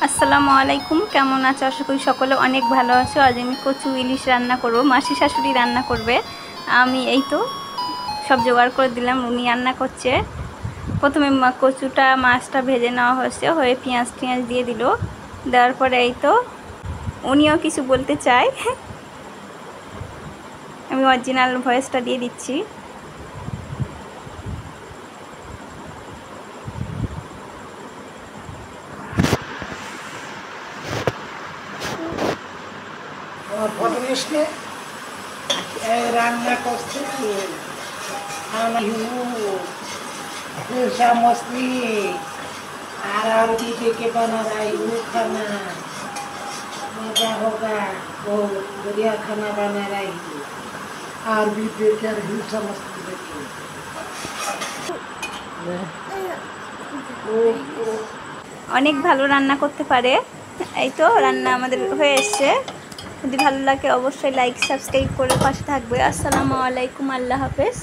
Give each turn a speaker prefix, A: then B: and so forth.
A: আসসালামু আলাইকুম, কেমন আছো? আশা করি সকলে অনেক ভালো আছো। আজ আমি কচু ইলিশ রান্না করব। মাসি শাশুড়ি রান্না করবে। আমি এই তো সব জোগাড় করে দিলাম, উনি রান্না করছে। প্রথমে কচুটা মাছটা ভেজে নেওয়া হয়ে পেঁয়াজ টিয়াজ দিয়ে দিল। দেওয়ার পরে এই তো উনিও কিছু বলতে চায়। আমি অরিজিনাল ভয়েসটা দিয়ে দিচ্ছি।
B: रान्ना करते मछली और दीदी के बना रही वो खाना मजा होगा। वो बढ़िया खाना बना रही और भी देकर हिंसा मछली देखे।
A: অনেক ভালো রান্না করতে পারে। এই তো রান্না আমাদের হয়ে এসছে। যদি ভালো লাগে অবশ্যই লাইক সাবস্ক্রাইব করে পাশে থাকবে। আসসালামু আলাইকুম, আল্লাহ হাফেজ।